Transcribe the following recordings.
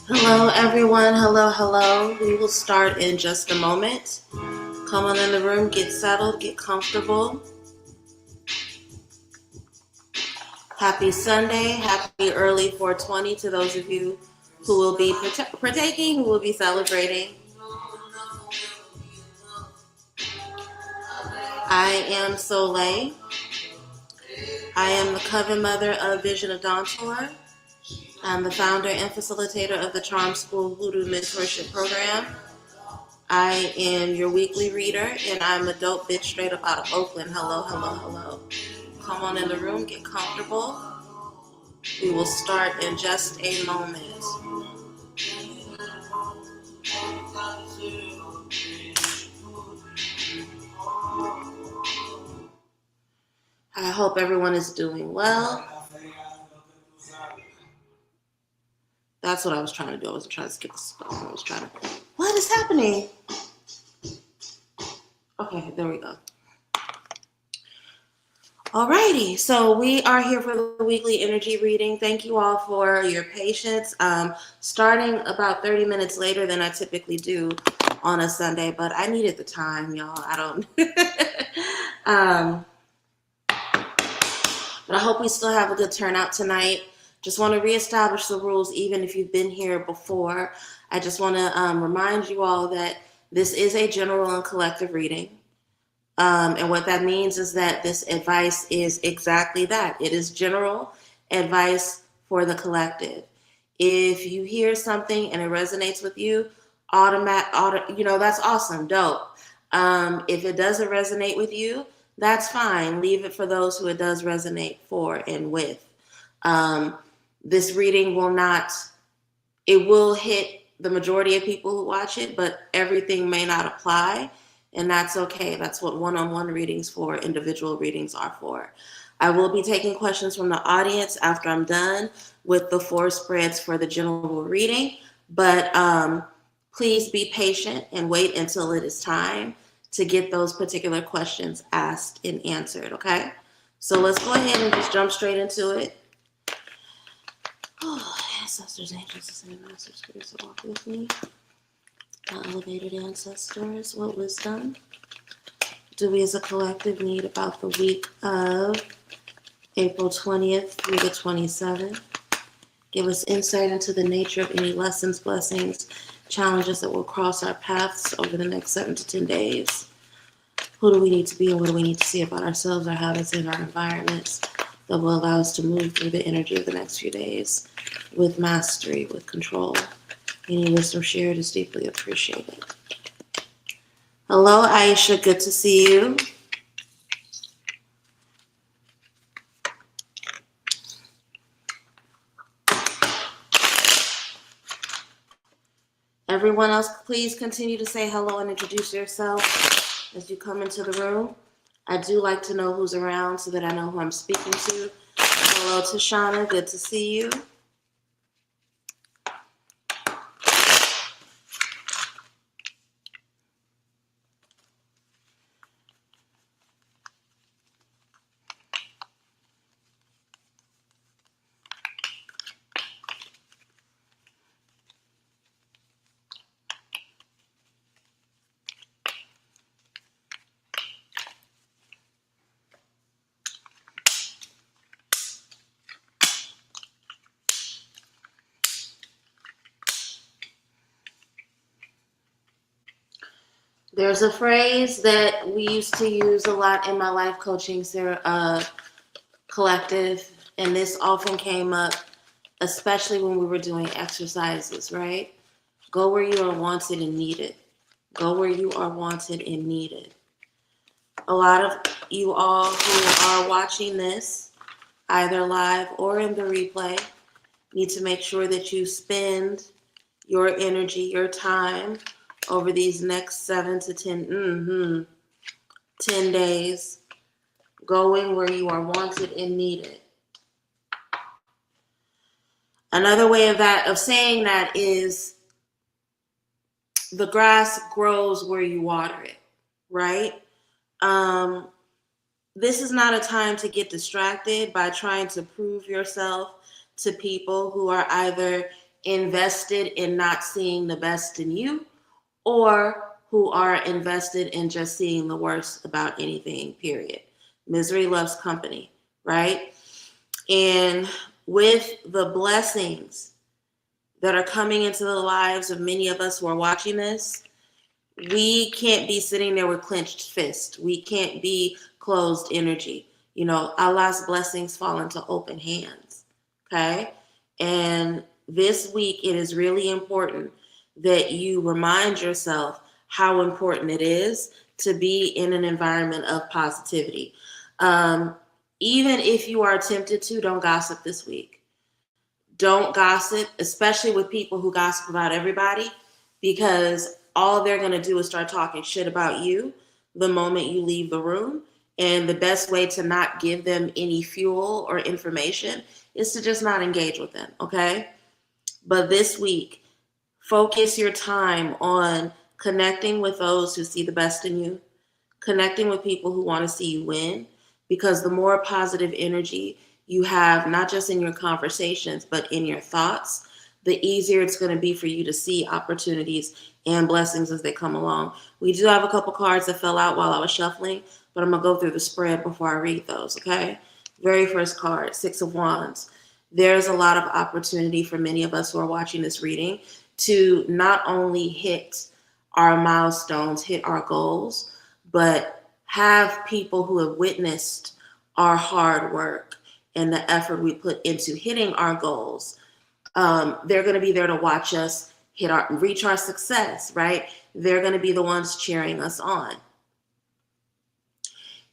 Hello, everyone. Hello, hello. We will start in just a moment. Come on in the room, get settled, get comfortable. Happy Sunday. Happy early 420 to those of you who will be partaking, who will be celebrating. I am Soleil. I am the coven mother of Vision of Dawn Tour. I'm the founder and facilitator of the Charm School Hoodoo Mentorship Program. I am your weekly reader, and I'm a dope bitch straight up out of Oakland. Hello, hello, hello. Come on in the room, get comfortable. We will start in just a moment. I hope everyone is doing well. That's what I was trying to do. I wasn't trying to skip the spell. What is happening? Okay, there we go. Alrighty, so we are here for the weekly energy reading. Thank you all for your patience. Starting about 30 minutes later than I typically do on a Sunday, but I needed the time, y'all. I don't. But I hope we still have a good turnout tonight. Just want to reestablish the rules, even if you've been here before. I just want to remind you all that this is a general and collective reading. And what that means is that this advice is exactly that. It is general advice for the collective. If you hear something and it resonates with you, that's awesome, dope. If it doesn't resonate with you, that's fine. Leave it for those who it does resonate for and with. This reading it will hit the majority of people who watch it, but everything may not apply. And that's okay. That's what one-on-one readings for, individual readings are for. I will be taking questions from the audience after I'm done with the 4 spreads for the general reading. But please be patient and wait until it is time to get those particular questions asked and answered, okay? So let's go ahead and just jump straight into it. Oh, ancestors, angels, ascended masters, spirits that walk with me. Elevated ancestors, what wisdom do we as a collective need about the week of April 20th through the 27th? Give us insight into the nature of any lessons, blessings, challenges that will cross our paths over the next 7 to 10 days. Who do we need to be and what do we need to see about ourselves, our habits, and our environments that will allow us to move through the energy of the next few days with mastery, with control? Any wisdom shared is deeply appreciated. Hello, Aisha. Good to see you. Everyone else, please continue to say hello and introduce yourself as you come into the room. I do like to know who's around so that I know who I'm speaking to. Hello, Tashana. Good to see you. There's a phrase that we used to use a lot in my life coaching collective, and this often came up, especially when we were doing exercises, right? Go where you are wanted and needed. Go where you are wanted and needed. A lot of you all who are watching this, either live or in the replay, need to make sure that you spend your energy, your time over these next 7 to 10 days going where you are wanted and needed. Another way of saying that is the grass grows where you water it, right? This is not a time to get distracted by trying to prove yourself to people who are either invested in not seeing the best in you or who are invested in just seeing the worst about anything, period. Misery loves company, right? And with the blessings that are coming into the lives of many of us who are watching this, we can't be sitting there with clenched fists. We can't be closed energy. You know, Allah's blessings fall into open hands. Okay? And this week, it is really important that you remind yourself how important it is to be in an environment of positivity. Even if you are tempted to, don't gossip this week. Don't gossip, especially with people who gossip about everybody, because all they're going to do is start talking shit about you the moment you leave the room. And the best way to not give them any fuel or information is to just not engage with them, okay? But this week, focus your time on connecting with those who see the best in you, connecting with people who want to see you win, because the more positive energy you have, not just in your conversations, but in your thoughts, the easier it's going to be for you to see opportunities and blessings as they come along. We do have a couple cards that fell out while I was shuffling, but I'm going to go through the spread before I read those, okay? Very first card, Six of Wands. There's a lot of opportunity for many of us who are watching this reading to not only hit our milestones, hit our goals, but have people who have witnessed our hard work and the effort we put into hitting our goals. They're going to be there to watch us reach our success, right? They're going to be the ones cheering us on.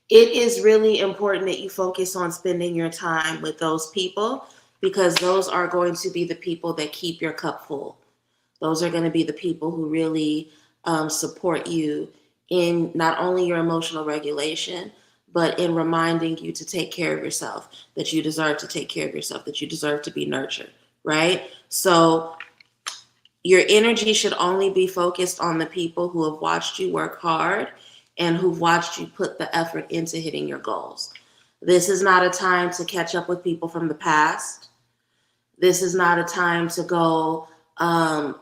It is really important that you focus on spending your time with those people, because those are going to be the people that keep your cup full. Those are going to be the people who really support you in not only your emotional regulation, but in reminding you to take care of yourself, that you deserve to take care of yourself, that you deserve to be nurtured, right? So your energy should only be focused on the people who have watched you work hard and who've watched you put the effort into hitting your goals. This is not a time to catch up with people from the past. This is not a time to go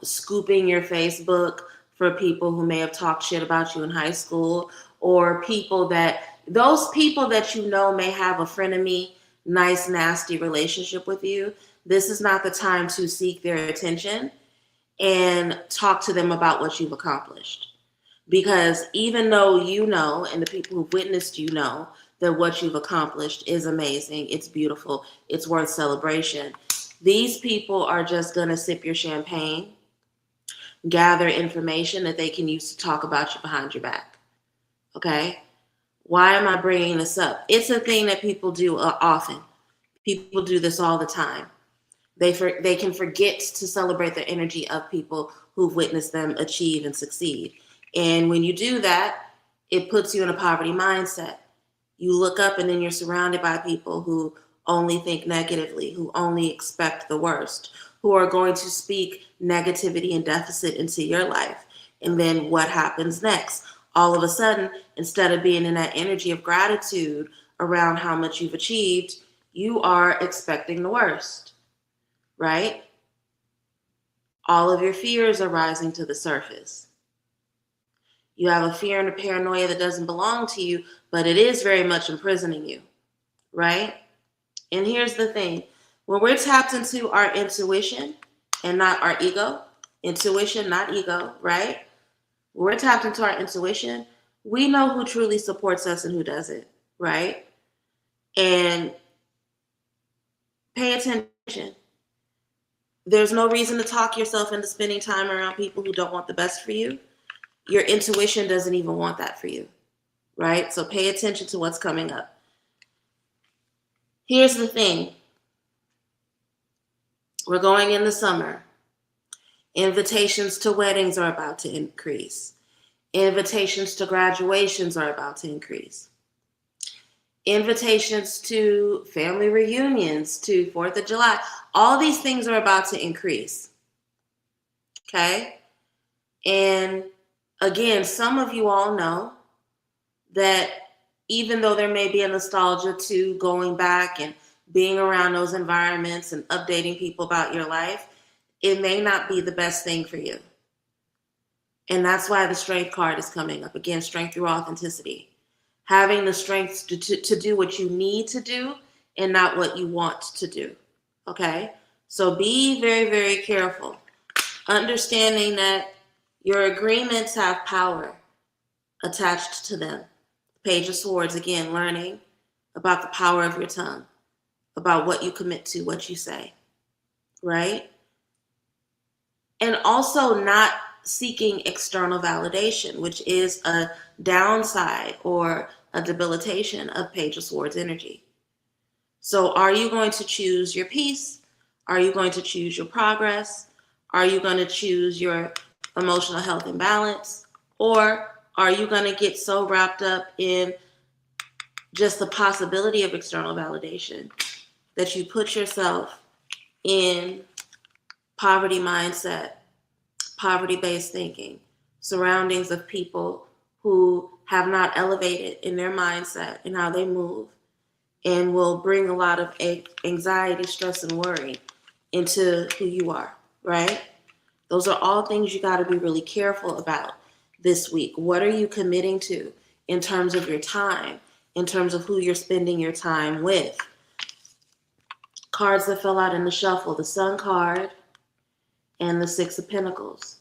scooping your Facebook for people who may have talked shit about you in high school, or those people that you know may have a frenemy, nice, nasty relationship with you. This is not the time to seek their attention and talk to them about what you've accomplished. Because even though you know, and the people who've witnessed you know, that what you've accomplished is amazing, it's beautiful, it's worth celebration, these people are just going to sip your champagne, gather information that they can use to talk about you behind your back. Okay? Why am I bringing this up? It's a thing that people do often. People do this all the time. They can forget to celebrate the energy of people who've witnessed them achieve and succeed. And when you do that, it puts you in a poverty mindset. You look up and then you're surrounded by people who only think negatively, who only expect the worst, who are going to speak negativity and deficit into your life. And then what happens next? All of a sudden, instead of being in that energy of gratitude around how much you've achieved, you are expecting the worst, right? All of your fears are rising to the surface. You have a fear and a paranoia that doesn't belong to you, but it is very much imprisoning you, right? And here's the thing. When we're tapped into our intuition and not our ego, intuition, not ego, right? When we're tapped into our intuition, we know who truly supports us and who doesn't, right? And pay attention. There's no reason to talk yourself into spending time around people who don't want the best for you. Your intuition doesn't even want that for you, right? So pay attention to what's coming up. Here's the thing. We're going in the summer. Invitations to weddings are about to increase. Invitations to graduations are about to increase. Invitations to family reunions, to 4th of July, all these things are about to increase. Okay? And again, some of you all know that even though there may be a nostalgia to going back and being around those environments and updating people about your life, it may not be the best thing for you. And that's why the strength card is coming up. Again, strength through authenticity. Having the strength to do what you need to do and not what you want to do. Okay? So be very, very careful. Understanding that your agreements have power attached to them. Page of Swords, again, learning about the power of your tongue, about what you commit to, what you say, right? And also not seeking external validation, which is a downside or a debilitation of Page of Swords energy. So are you going to choose your peace? Are you going to choose your progress? Are you going to choose your emotional health and balance? Or are you going to get so wrapped up in just the possibility of external validation that you put yourself in poverty mindset, poverty-based thinking, surroundings of people who have not elevated in their mindset and how they move, and will bring a lot of anxiety, stress, and worry into who you are, right? Those are all things you got to be really careful about this week. What are you committing to in terms of your time, in terms of who you're spending your time with? Cards that fell out in the shuffle, the Sun card and the Six of Pentacles.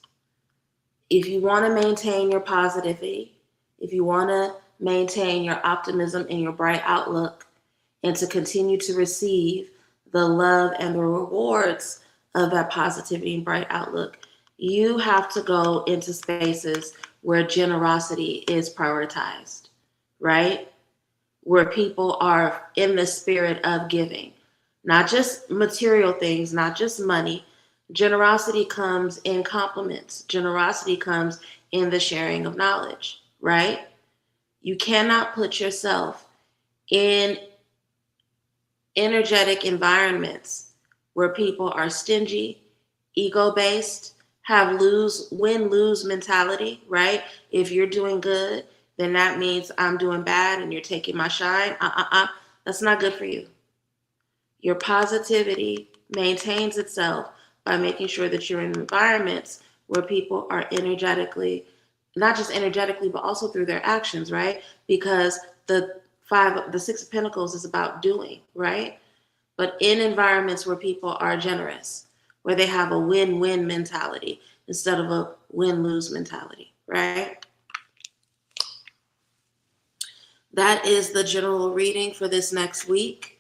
If you want to maintain your positivity, if you want to maintain your optimism and your bright outlook, and to continue to receive the love and the rewards of that positivity and bright outlook, you have to go into spaces where generosity is prioritized, right? Where people are in the spirit of giving, not just material things, not just money. Generosity comes in compliments. Generosity comes in the sharing of knowledge, right? You cannot put yourself in energetic environments where people are stingy, ego-based, have win-lose mentality, right? If you're doing good, then that means I'm doing bad and you're taking my shine. That's not good for you. Your positivity maintains itself by making sure that you're in environments where people are energetically, not just energetically, but also through their actions, right? Because the Six of Pentacles is about doing, right? But in environments where people are generous, where they have a win-win mentality instead of a win-lose mentality, right? That is the general reading for this next week.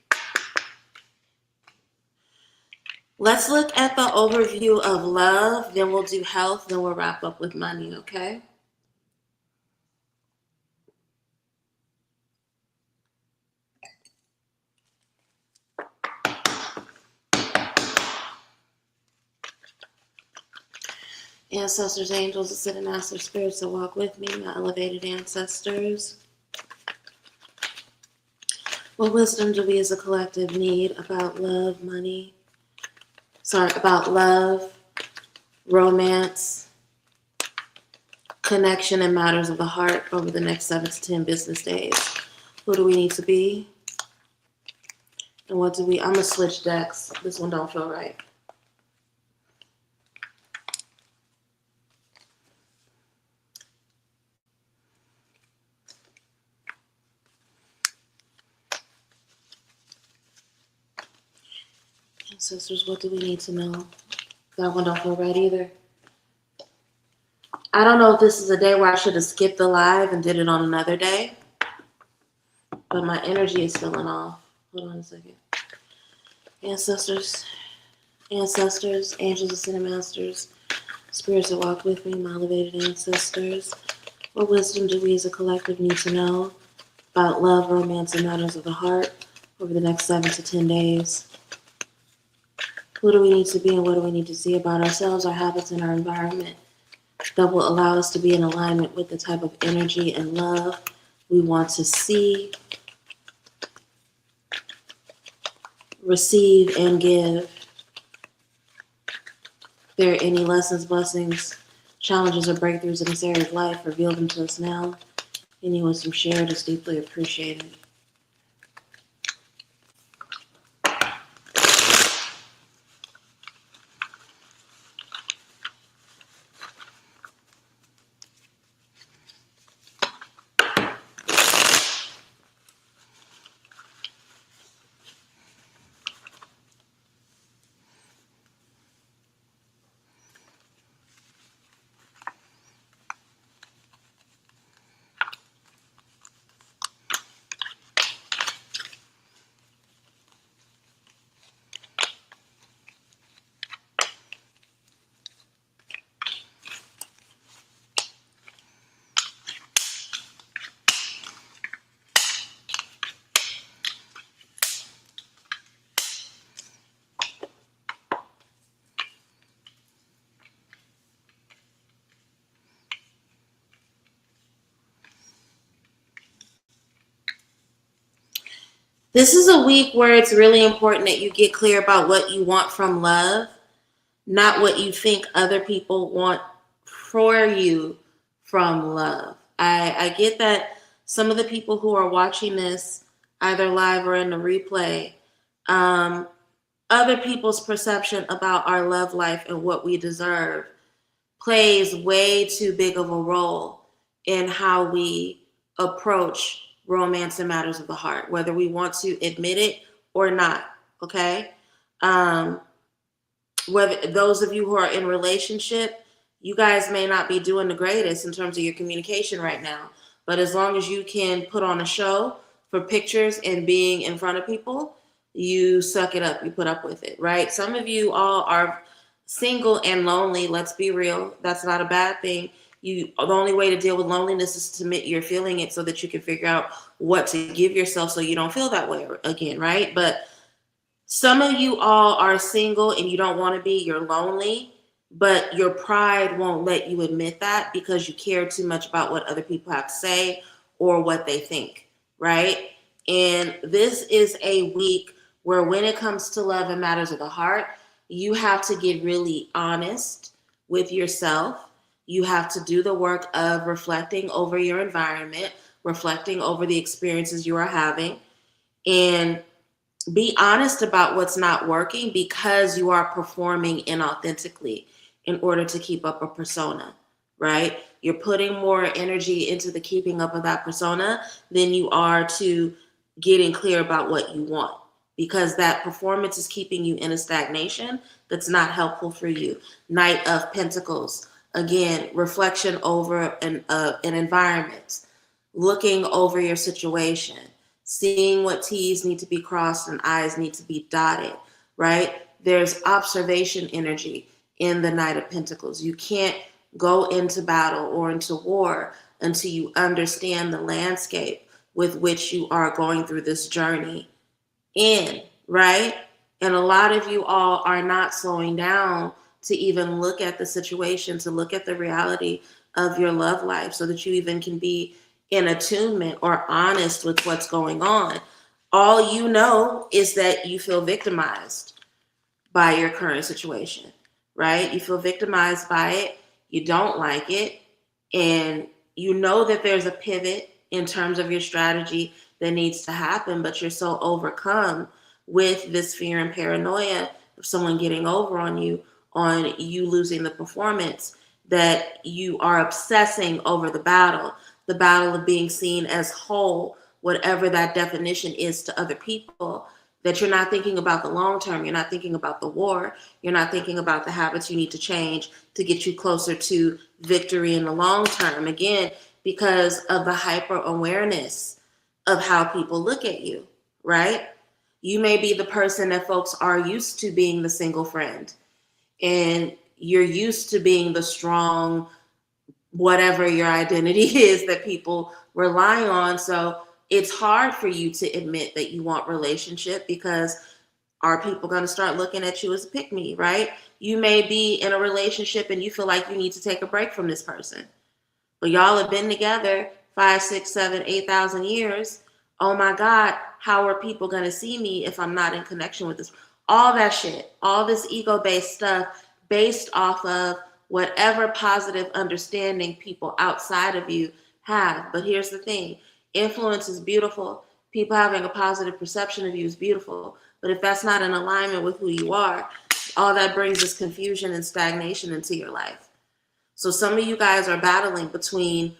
Let's look at the overview of love, then we'll do health, then we'll wrap up with money, okay? Ancestors, angels, ascended masters, spirits that walk with me, my elevated ancestors. What wisdom do we as a collective need about love, about love, romance, connection, and matters of the heart over the next 7 to 10 business days? Who do we need to be? And what do we, I'm gonna switch decks. This one don't feel right. Ancestors, what do we need to know? That one don't feel right either. I don't know if this is a day where I should have skipped the live and did it on another day, but my energy is feeling off. Hold on a second. Ancestors, angels, ascended masters, spirits that walk with me, my elevated ancestors. What wisdom do we as a collective need to know about love, romance, and matters of the heart over the next 7 to 10 days? Who do we need to be and what do we need to see about ourselves, our habits, and our environment that will allow us to be in alignment with the type of energy and love we want to see, receive, and give? If there are any lessons, blessings, challenges, or breakthroughs in this area of life, reveal them to us now. Anyone some shared is deeply appreciated. This is a week where it's really important that you get clear about what you want from love, not what you think other people want for you from love. I get that some of the people who are watching this, either live or in the replay, um, other people's perception about our love life and what we deserve plays way too big of a role in how we approach romance and matters of the heart, whether we want to admit it or not. Okay. Um, Whether those of you who are in relationship, you guys may not be doing the greatest in terms of your communication right now. But as long as you can put on a show for pictures and being in front of people, you suck it up, you put up with it, right? Some of you all are single and lonely. Let's be real. That's not a bad thing. The only way to deal with loneliness is to admit you're feeling it so that you can figure out what to give yourself so you don't feel that way again, right? But some of you all are single and you don't want to be, you're lonely, but your pride won't let you admit that because you care too much about what other people have to say or what they think, right? And this is a week where when it comes to love and matters of the heart, you have to get really honest with yourself. You have to do the work of reflecting over your environment, reflecting over the experiences you are having, and be honest about what's not working because you are performing inauthentically in order to keep up a persona, right? You're putting more energy into the keeping up of that persona than you are to getting clear about what you want because that performance is keeping you in a stagnation that's not helpful for you. Knight of Pentacles, again, reflection over an environment, looking over your situation, seeing what T's need to be crossed and I's need to be dotted, right? There's observation energy in the Knight of Pentacles. You can't go into battle or into war until you understand the landscape with which you are going through this journey in, right? And a lot of you all are not slowing down to even look at the situation, to look at the reality of your love life so that you even can be in attunement or honest with what's going on. All you know is that you feel victimized by your current situation, right? You feel victimized by it. You don't like it. And you know that there's a pivot in terms of your strategy that needs to happen, but you're so overcome with this fear and paranoia of someone getting over on you losing the performance, that you are obsessing over the battle of being seen as whole, whatever that definition is to other people, that you're not thinking about the long term. You're not thinking about the war. You're not thinking about the habits you need to change to get you closer to victory in the long term. Again, because of the hyper awareness of how people look at you, right? You may be the person that folks are used to being the single friend, and you're used to being the strong, whatever your identity is that people rely on. So it's hard for you to admit that you want relationship because are people going to start looking at you as a pick me, right? You may be in a relationship and you feel like you need to take a break from this person. But y'all have been together 5, 6, 7, 8,000 years. Oh my God, how are people going to see me if I'm not in connection with this? All that shit, all this ego-based stuff based off of whatever positive understanding people outside of you have. But here's the thing. Influence is beautiful. People having a positive perception of you is beautiful. But if that's not in alignment with who you are, all that brings is confusion and stagnation into your life. So some of you guys are battling between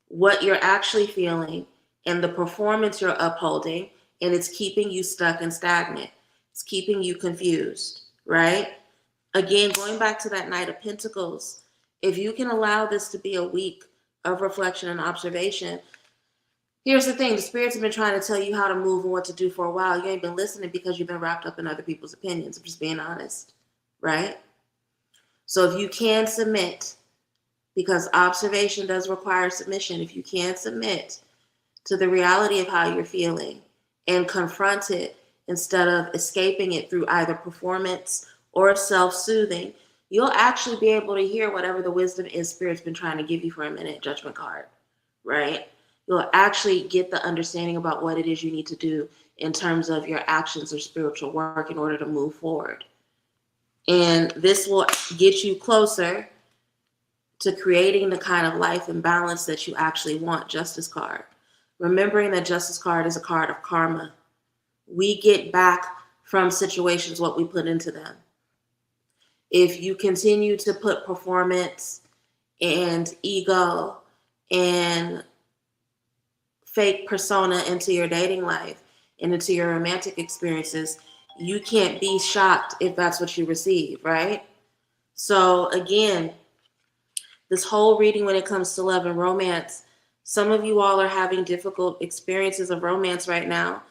what you're actually feeling and the performance you're upholding, and it's keeping you stuck and stagnant. It's keeping you confused, right? Again, going back to that Knight of Pentacles, if you can allow this to be a week of reflection and observation, here's the thing. The spirits have been trying to tell you how to move and what to do for a while. You ain't been listening because you've been wrapped up in other people's opinions. I'm just being honest, right? So if you can submit, because observation does require submission, if you can submit to the reality of how you're feeling and confront it instead of escaping it through either performance or self-soothing, you'll actually be able to hear whatever the wisdom is Spirit's been trying to give you for a minute, Judgment card, right? You'll actually get the understanding about what it is you need to do in terms of your actions or spiritual work in order to move forward. And this will get you closer to creating the kind of life and balance that you actually want, Justice card. Remembering that Justice card is a card of karma. We get back from situations what we put into them. If you continue to put performance and ego and fake persona into your dating life and into your romantic experiences, you can't be shocked if that's what you receive, right? So again, this whole reading when it comes to love and romance, some of you all are having difficult experiences of romance right now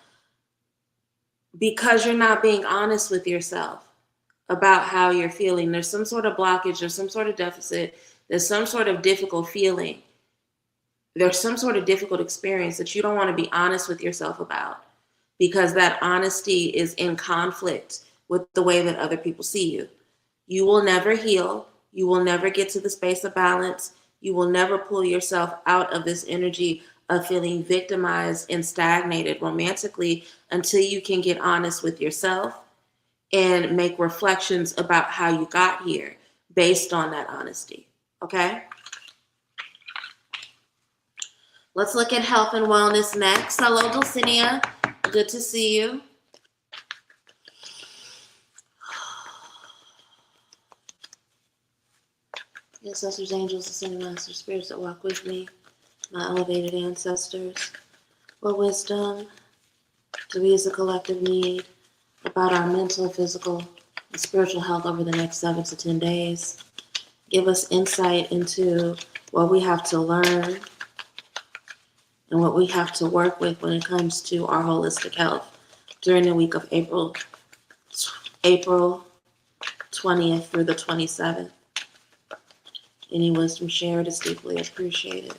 because you're not being honest with yourself about how you're feeling. There's some sort of blockage, there's some sort of deficit, there's some sort of difficult feeling. There's some sort of difficult experience that you don't want to be honest with yourself about because that honesty is in conflict with the way that other people see you. You will never heal. You will never get to the space of balance. You will never pull yourself out of this energy of feeling victimized and stagnated romantically until you can get honest with yourself and make reflections about how you got here based on that honesty, okay? Let's look at health and wellness next. Hello, Dulcinea. Good to see you. Ancestors, angels, ascended masters, spirits that walk with me, my elevated ancestors. What wisdom do we as a collective need about our mental, physical, and spiritual health over the next 7 to 10 days? Give us insight into what we have to learn and what we have to work with when it comes to our holistic health during the week of April 20th through the 27th. Any wisdom shared is deeply appreciated.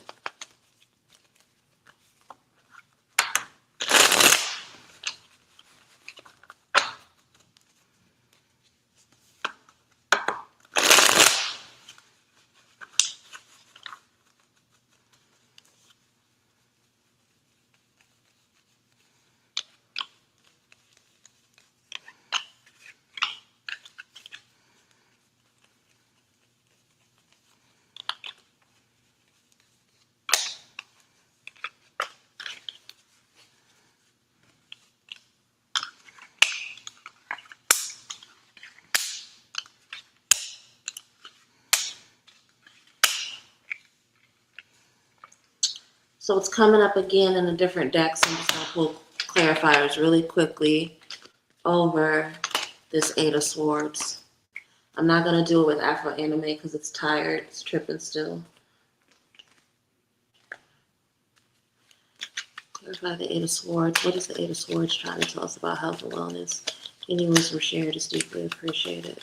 So it's coming up again in a different deck, so I'm just going to pull clarifiers really quickly over this Eight of Swords. I'm not going to do it with Afro Anime because it's tired. It's tripping still. Clarify the Eight of Swords. What is the Eight of Swords trying to tell us about health and wellness? Any wisdom shared is deeply appreciated.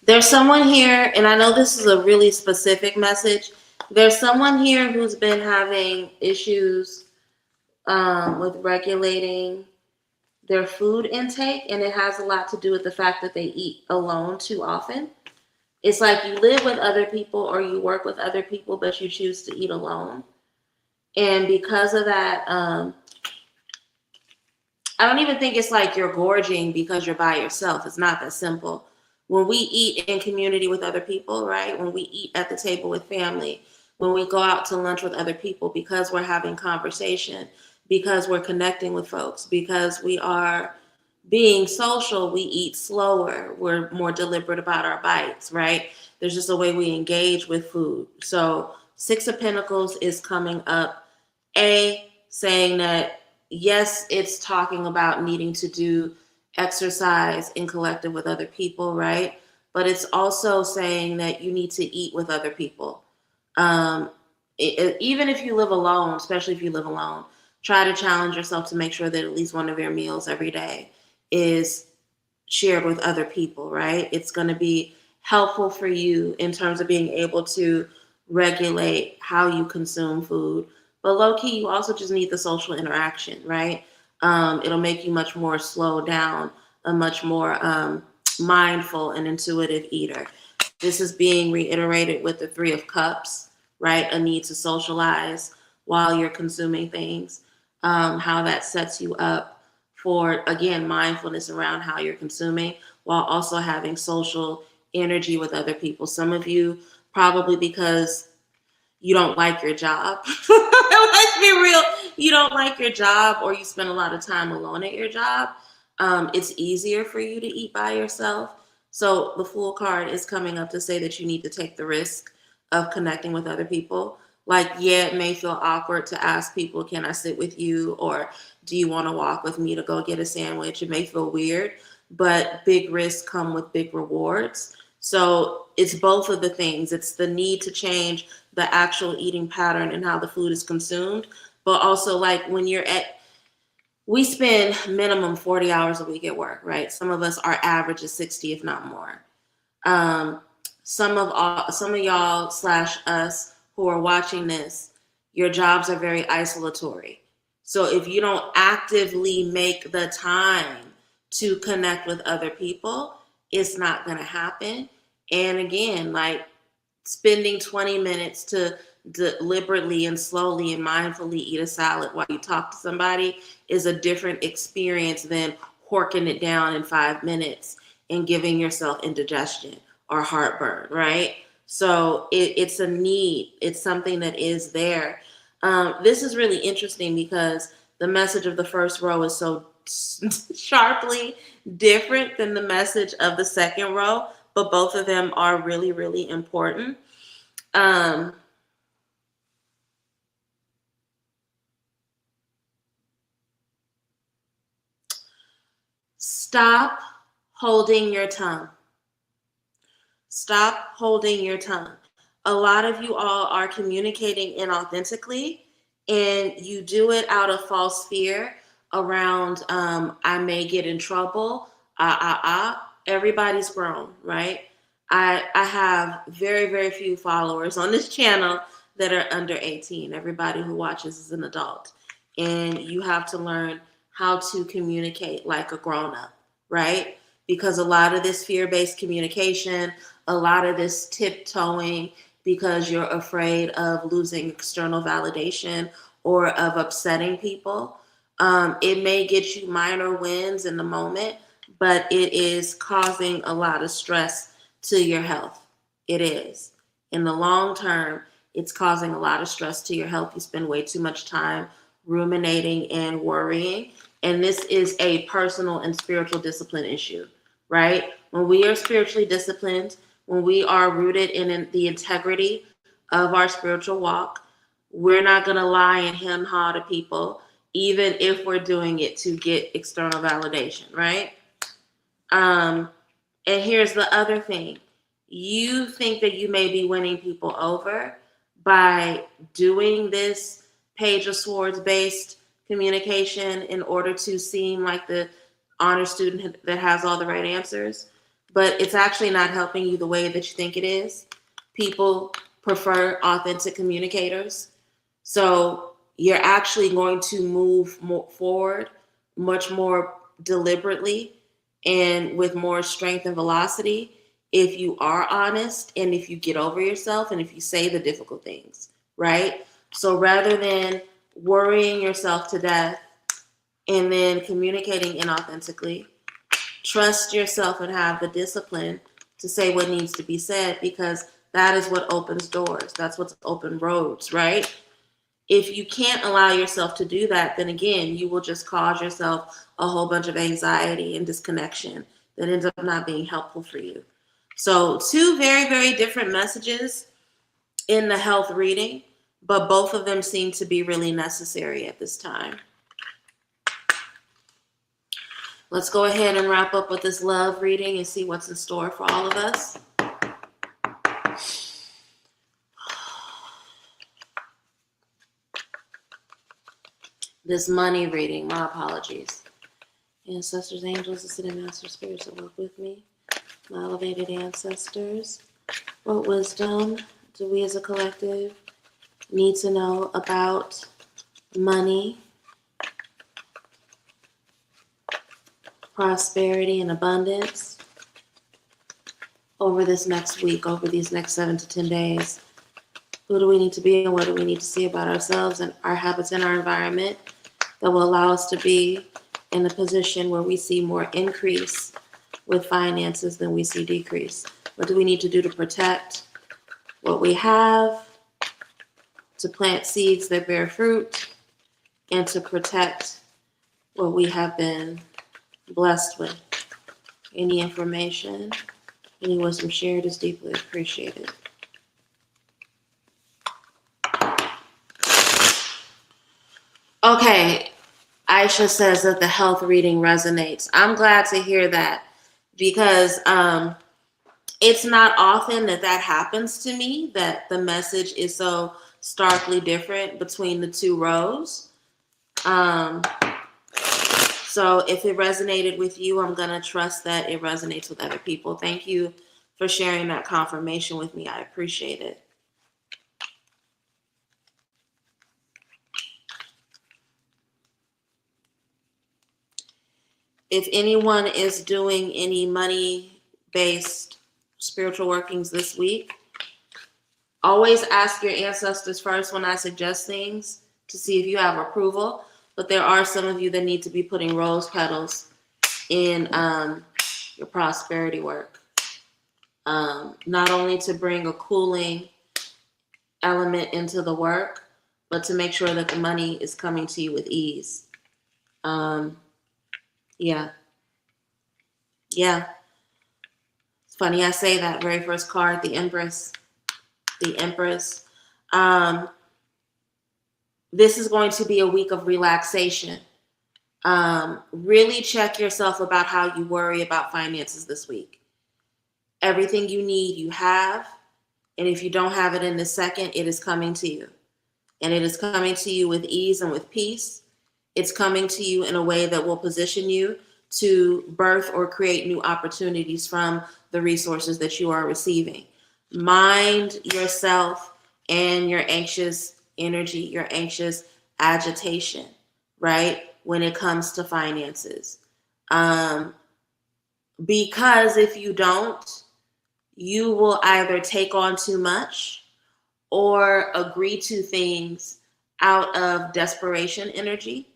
There's someone here, and I know this is a really specific message. There's someone here who's been having issues with regulating their food intake, and it has a lot to do with the fact that they eat alone too often. It's like you live with other people or you work with other people, but you choose to eat alone. And because of that, I don't even think it's like you're gorging because you're by yourself. It's not that simple. When we eat in community with other people, right? When we eat at the table with family, when we go out to lunch with other people, because we're having conversation, because we're connecting with folks, because we are being social, we eat slower. We're more deliberate about our bites, right? There's just a way we engage with food. So, Six of Pentacles is coming up, saying that yes, it's talking about needing to do exercise in collective with other people, right? But it's also saying that you need to eat with other people. Um, Even if you live alone, especially if you live alone, try to challenge yourself to make sure that at least one of your meals every day is shared with other people, right? It's going to be helpful for you in terms of being able to regulate how you consume food. But low key, you also just need the social interaction, right? It'll make you much more slow down, a much more mindful and intuitive eater. This is being reiterated with the Three of Cups, right? A need to socialize while you're consuming things, how that sets you up for, again, mindfulness around how you're consuming while also having social energy with other people. Some of you, probably because you don't like your job. Let's be real. You don't like your job or you spend a lot of time alone at your job. It's easier for you to eat by yourself. So the Fool card is coming up to say that you need to take the risk of connecting with other people. Like, yeah, it may feel awkward to ask people, can I sit with you? Or do you want to walk with me to go get a sandwich? It may feel weird, but big risks come with big rewards. So it's both of the things. It's the need to change the actual eating pattern and how the food is consumed, but also like when you're at, we spend minimum 40 hours a week at work, right? Some of us, our average is 60, if not more. Um, some of y'all slash us who are watching this, your jobs are very isolatory. So if you don't actively make the time to connect with other people, it's not going to happen. And again, like spending 20 minutes to deliberately and slowly and mindfully eat a salad while you talk to somebody is a different experience than horking it down in 5 minutes and giving yourself indigestion or heartburn, right? So it's a need. It's something that is there. This is really interesting because the message of the first row is so sharply different than the message of the second row, but both of them are really, really important. Um, Stop holding your tongue. Stop holding your tongue. A lot of you all are communicating inauthentically, and you do it out of false fear around, I may get in trouble. Everybody's grown, right? I have very, very few followers on this channel that are under 18. Everybody who watches is an adult. And you have to learn how to communicate like a grown up, right? Because a lot of this fear based communication, a lot of this tiptoeing because you're afraid of losing external validation or of upsetting people. It may get you minor wins in the moment, but it is causing a lot of stress to your health. It is. In the long term, it's causing a lot of stress to your health. You spend way too much time ruminating and worrying. And this is a personal and spiritual discipline issue, right? When we are spiritually disciplined, when we are rooted in the integrity of our spiritual walk, we're not going to lie and hem haw to people, even if we're doing it to get external validation, right? Um, and here's the other thing. You think that you may be winning people over by doing this Page of Swords based communication in order to seem like the honor student that has all the right answers, but it's actually not helping you the way that you think it is. People prefer authentic communicators. So you're actually going to move more forward much more deliberately and with more strength and velocity if you are honest and if you get over yourself and if you say the difficult things, right? So rather than worrying yourself to death and then communicating inauthentically, trust yourself and have the discipline to say what needs to be said, because that is what opens doors. That's what's open roads, right? If you can't allow yourself to do that, then again, you will just cause yourself a whole bunch of anxiety and disconnection that ends up not being helpful for you. So, two very, very different messages in the health reading, but both of them seem to be really necessary at this time. Let's go ahead and wrap up with this love reading and see what's in store for all of us. This money reading, my apologies. Ancestors, angels, ascended master spirits that work with me, my elevated ancestors. What wisdom do we as a collective need to know about money, prosperity, and abundance over this next week, over these next 7 to 10 days? Who do we need to be and what do we need to see about ourselves and our habits and our environment that will allow us to be in a position where we see more increase with finances than we see decrease? What do we need to do to protect what we have, to plant seeds that bear fruit, and to protect what we have been blessed with? Any information, any wisdom shared is deeply appreciated. Okay, Aisha says that the health reading resonates. I'm glad to hear that, because it's not often that happens to me, that the message is so starkly different between the two rows. So if it resonated with you, I'm going to trust that it resonates with other people. Thank you for sharing that confirmation with me. I appreciate it. If anyone is doing any money-based spiritual workings this week, always ask your ancestors first when I suggest things to see if you have approval. But there are some of you that need to be putting rose petals in your prosperity work. Not only to bring a cooling element into the work, but to make sure that the money is coming to you with ease. Yeah. It's funny I say that. Very first card, the Empress. The Empress. This is going to be a week of relaxation. Really check yourself about how you worry about finances this week. Everything you need, you have. And if you don't have it in the second, it is coming to you. And it is coming to you with ease and with peace. It's coming to you in a way that will position you to birth or create new opportunities from the resources that you are receiving. Mind yourself and your anxious energy, your anxious agitation, right? When it comes to finances. Because if you don't, you will either take on too much or agree to things out of desperation energy,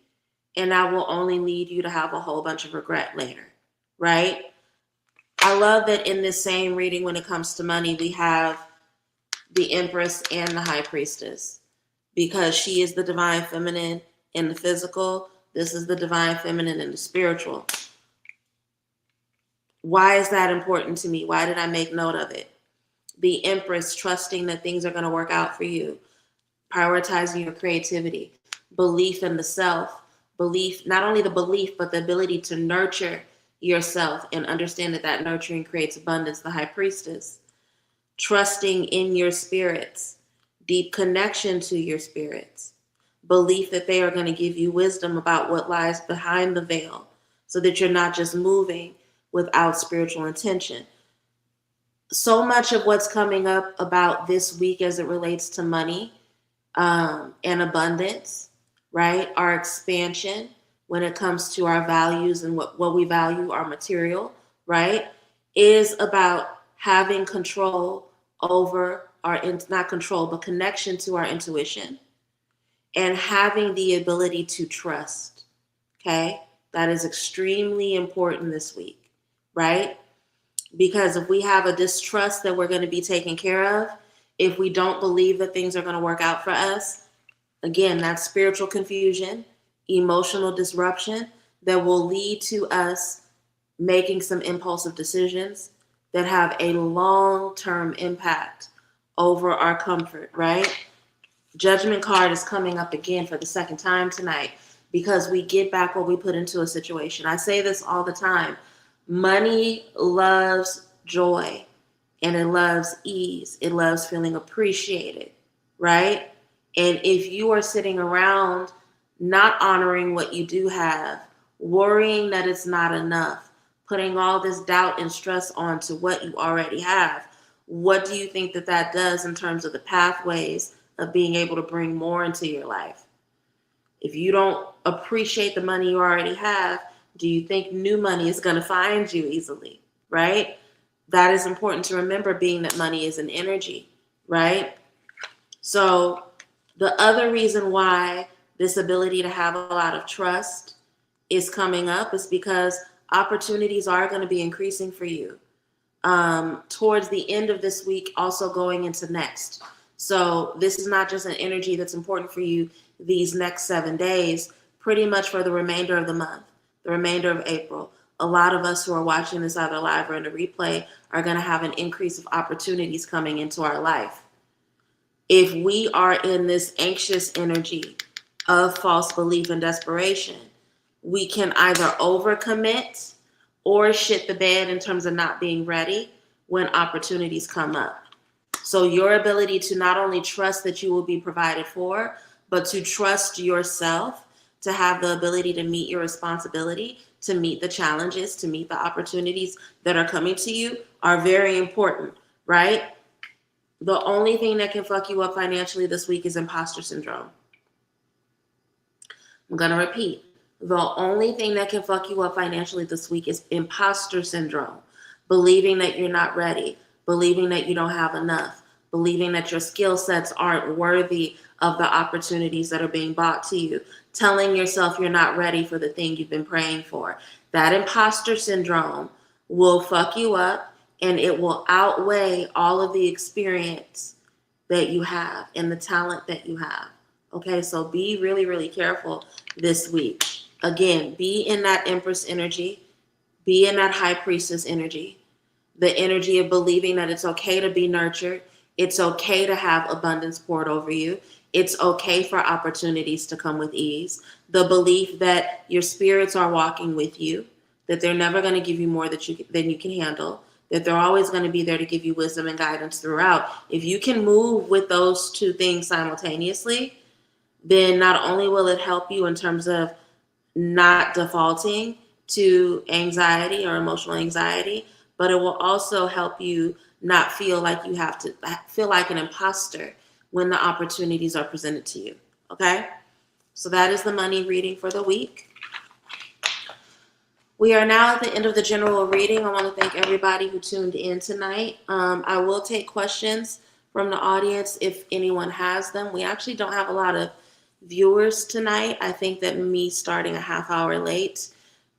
and that will only lead you to have a whole bunch of regret later, right? I love that in this same reading, when it comes to money, we have the Empress and the High Priestess, because she is the divine feminine in the physical. This is the divine feminine in the spiritual. Why is that important to me? Why did I make note of it? The Empress, trusting that things are going to work out for you, prioritizing your creativity, belief in the self, belief, not only the belief, but the ability to nurture yourself and understand that nurturing creates abundance. The High Priestess, trusting in your spirits, deep connection to your spirits, belief that they are going to give you wisdom about what lies behind the veil, so that you're not just moving without spiritual intention. So much of what's coming up about this week as it relates to money and abundance, right? Our expansion when it comes to our values and what we value, our material, right? Is about having control over our, not control, but connection to our intuition, and having the ability to trust. Okay? That is extremely important this week, right? Because if we have a distrust that we're going to be taken care of, if we don't believe that things are going to work out for us, again, that's spiritual confusion, emotional disruption that will lead to us making some impulsive decisions that have a long-term impact over our comfort, right? Judgment card is coming up again for the second time tonight because we get back what we put into a situation. I say this all the time. Money loves joy and it loves ease. It loves feeling appreciated, right? And if you are sitting around not honoring what you do have, worrying that it's not enough, putting all this doubt and stress onto what you already have, what do you think that that does in terms of the pathways of being able to bring more into your life? If you don't appreciate the money you already have, do you think new money is going to find you easily, right? That is important to remember, being that money is an energy, right? So the other reason why this ability to have a lot of trust is coming up is because opportunities are going to be increasing for you towards the end of this week, also going into next. So this is not just an energy that's important for you these next 7 days, pretty much for the remainder of the month, the remainder of April. A lot of us who are watching this either live or in a replay are going to have an increase of opportunities coming into our life. If we are in this anxious energy of false belief and desperation, we can either overcommit or shit the bed in terms of not being ready when opportunities come up. So your ability to not only trust that you will be provided for, but to trust yourself, to have the ability to meet your responsibility, to meet the challenges, to meet the opportunities that are coming to you are very important, right? The only thing that can fuck you up financially this week is imposter syndrome. I'm going to repeat. The only thing that can fuck you up financially this week is imposter syndrome. Believing that you're not ready, believing that you don't have enough, believing that your skill sets aren't worthy of the opportunities that are being brought to you, telling yourself you're not ready for the thing you've been praying for. That imposter syndrome will fuck you up, and it will outweigh all of the experience that you have and the talent that you have. Okay, so be really, really careful this week. Again, be in that Empress energy, be in that High Priestess energy, the energy of believing that it's okay to be nurtured. It's okay to have abundance poured over you. It's okay for opportunities to come with ease. The belief that your spirits are walking with you, that they're never going to give you more than you can handle, that they're always going to be there to give you wisdom and guidance throughout. If you can move with those two things simultaneously, then not only will it help you in terms of not defaulting to anxiety or emotional anxiety, but it will also help you not feel like you have to feel like an imposter when the opportunities are presented to you. Okay? So that is the money reading for the week. We are now at the end of the general reading. I want to thank everybody who tuned in tonight. I will take questions from the audience if anyone has them. We actually don't have a lot of viewers tonight. I think that me starting a half hour late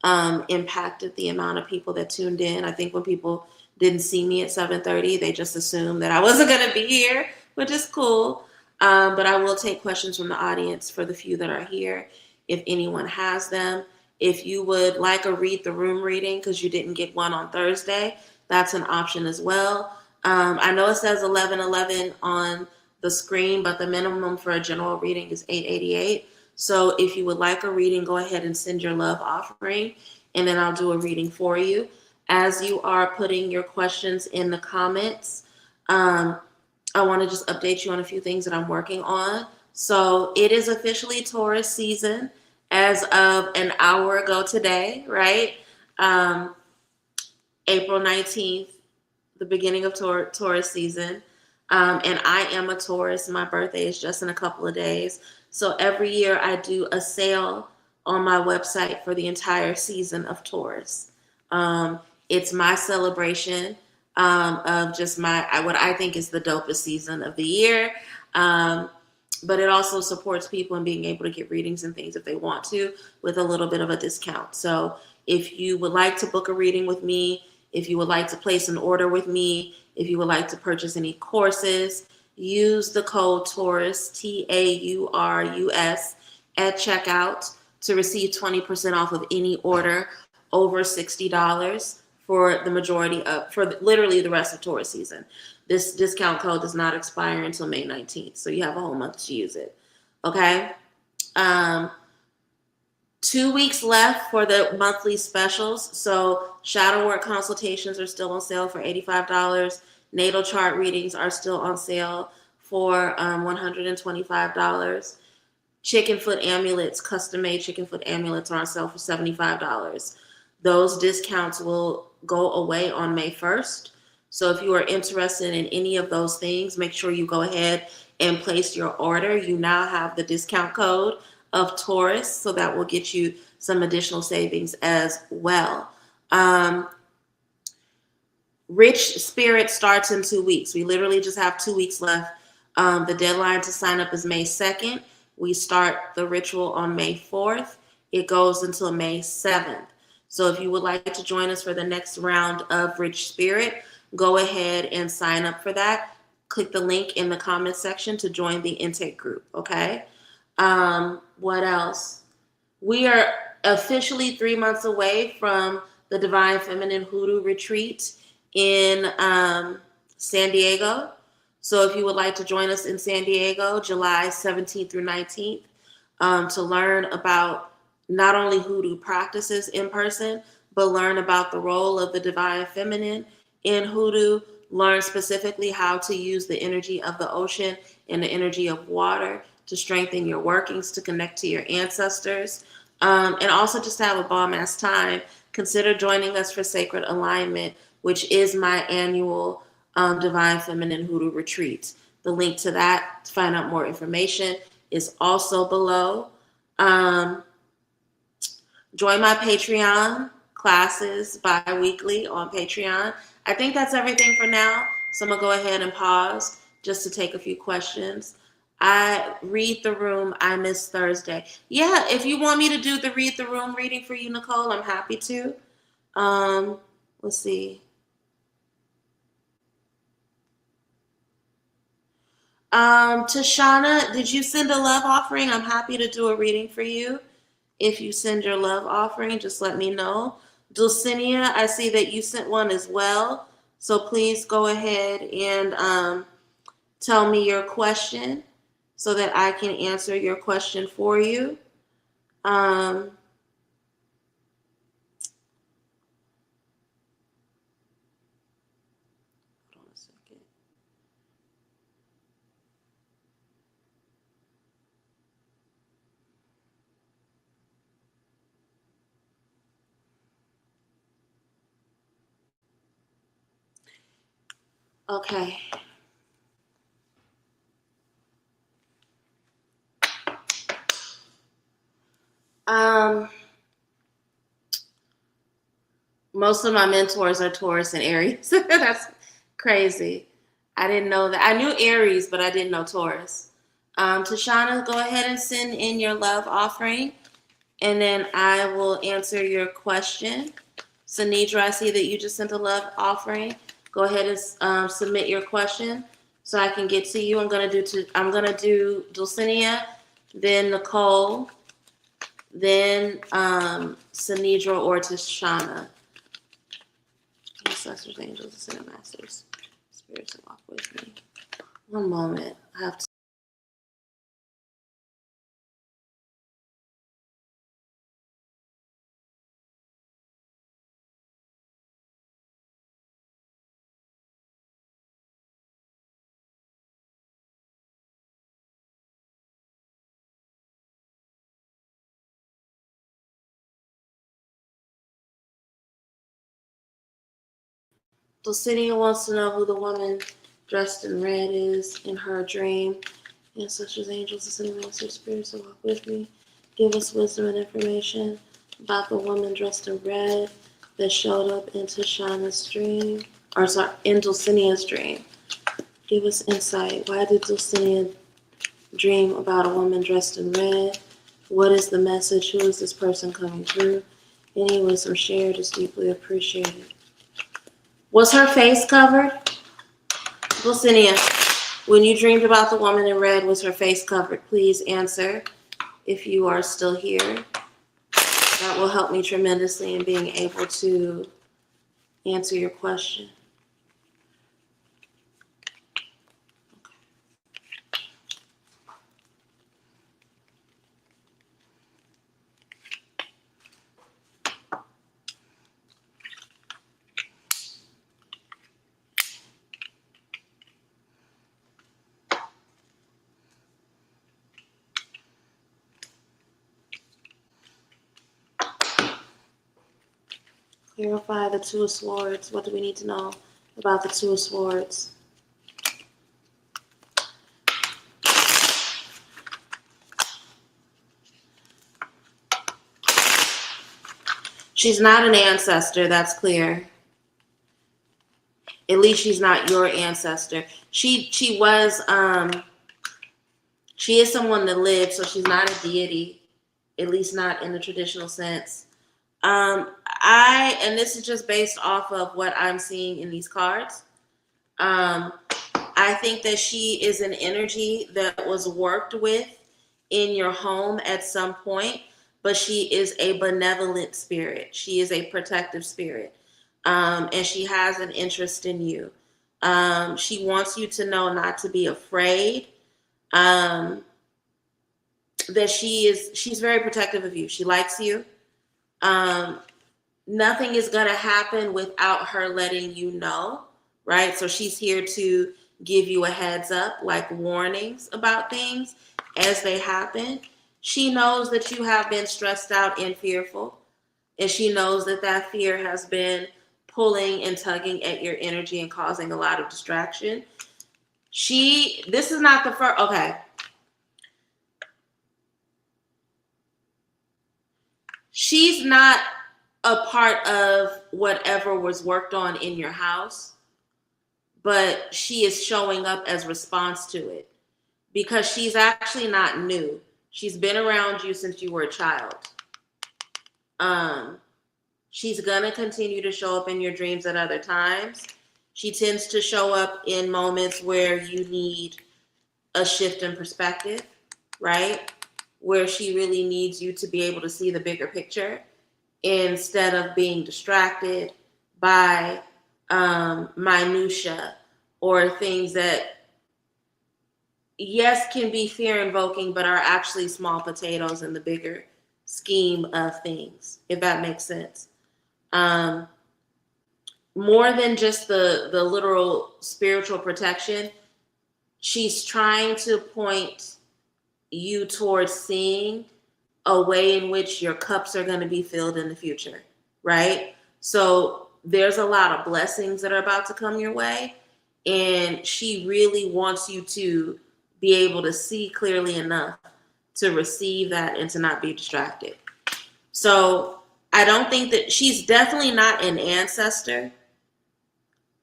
impacted the amount of people that tuned in. I think when people didn't see me at 7:30, they just assumed that I wasn't going to be here, which is cool. But I will take questions from the audience for the few that are here if anyone has them. If you would like a read the room reading because you didn't get one on Thursday, that's an option as well. I know it says 11:11 on the screen, but the minimum for a general reading is $8.88. So if you would like a reading, go ahead and send your love offering, and then I'll do a reading for you. As you are putting your questions in the comments, I want to just update you on a few things that I'm working on. So it is officially Taurus season as of an hour ago today, right? April 19th, the beginning of Taurus season. And I am a Taurus. My birthday is just in a couple of days. So every year I do a sale on my website for the entire season of Taurus. It's my celebration of just what I think is the dopest season of the year. but it also supports people in being able to get readings and things if they want to with a little bit of a discount. So if you would like to book a reading with me, if you would like to place an order with me, if you would like to purchase any courses, use the code TAURUS, TAURUS, at checkout to receive 20% off of any order over $60 for the majority of, for literally the rest of Taurus season. This discount code does not expire until May 19th, so you have a whole month to use it. Okay? 2 weeks left for the monthly specials. So shadow work consultations are still on sale for $85. Natal chart readings are still on sale for $125. Chicken foot amulets, custom made chicken foot amulets are on sale for $75. Those discounts will go away on May 1st. So if you are interested in any of those things, make sure you go ahead and place your order. You now have the discount code of Taurus, so that will get you some additional savings as well. Rich Spirit starts in 2 weeks. We literally just have 2 weeks left. The deadline to sign up is May 2nd. We start the ritual on May 4th. It goes until May 7th. So if you would like to join us for the next round of Rich Spirit, go ahead and sign up for that. Click the link in the comment section to join the intake group, okay? What else? We are officially 3 months away from the Divine Feminine Hoodoo Retreat in San Diego. So if you would like to join us in San Diego, July 17th through 19th, to learn about not only hoodoo practices in person, but learn about the role of the Divine Feminine in hoodoo, learn specifically how to use the energy of the ocean and the energy of water to strengthen your workings, to connect to your ancestors, and also just to have a bomb-ass time. Consider joining us for Sacred Alignment, which is my annual Divine Feminine Hoodoo Retreat. The link to that to find out more information is also below. Join my Patreon classes bi-weekly on Patreon. I think that's everything for now. So I'm going to go ahead and pause just to take a few questions. I read the room. I miss Thursday. Yeah, if you want me to do the read the room reading for you, Nicole, I'm happy to. Let's see. Tashana, did you send a love offering? I'm happy to do a reading for you. If you send your love offering, just let me know. Dulcinea, I see that you sent one as well. So please go ahead and tell me your question so that I can answer your question for you. Hold on a second. Okay. Most of my mentors are Taurus and Aries. That's crazy. I didn't know that. I knew Aries, but I didn't know Taurus. Tashana, go ahead and send in your love offering, and then I will answer your question. Sanidra, I see that you just sent a love offering. Go ahead and submit your question so I can get to you. I'm gonna do Dulcinea, then Nicole, then Sanidra or Tashana. Ancestors, angels, ascended masters, spirits that walk with me. One moment. I have to. Dulcinea wants to know who the woman dressed in red is in her dream. Ancestors, angels, ascended masters, spirits that walk with me. Give us wisdom and information about the woman dressed in red that showed up in Tashana's dream. Or sorry, in Dulcinea's dream. Give us insight. Why did Dulcinea Dream about a woman dressed in red. What is the message? Who is this person coming through? Any wisdom shared is deeply appreciated. Was her face covered? Dulcinea, when you dreamed about the woman in red, was her face covered? Please answer if you are still here. That will help me tremendously in being able to answer your question. Clarify the Two of Swords. What do we need to know about the Two of Swords? She's not an ancestor, that's clear. At least she's not your ancestor. She is someone that lived, so she's not a deity, at least not in the traditional sense. And this is just based off of what I'm seeing in these cards. I think that she is an energy that was worked with in your home at some point, but she is a benevolent spirit. She is a protective spirit. And she has an interest in you. She wants you to know not to be afraid. That she's very protective of you. She likes you. Nothing is going to happen without her letting you know, right? So she's here to give you a heads up, like warnings about things as they happen. She knows that you have been stressed out and fearful, and she knows that that fear has been pulling and tugging at your energy and causing a lot of distraction. This is not the first, okay. She's not a part of whatever was worked on in your house, but she is showing up as response to it because she's actually not new. She's been around you since you were a child. She's gonna continue to show up in your dreams at other times. She tends to show up in moments where you need a shift in perspective, right? Where she really needs you to be able to see the bigger picture instead of being distracted by minutia or things that, yes, can be fear invoking, but are actually small potatoes in the bigger scheme of things, if that makes sense. More than just the literal spiritual protection, she's trying to point you towards seeing a way in which your cups are going to be filled in the future, right? So there's a lot of blessings that are about to come your way, and she really wants you to be able to see clearly enough to receive that and to not be distracted. So I don't think that she's definitely not an ancestor.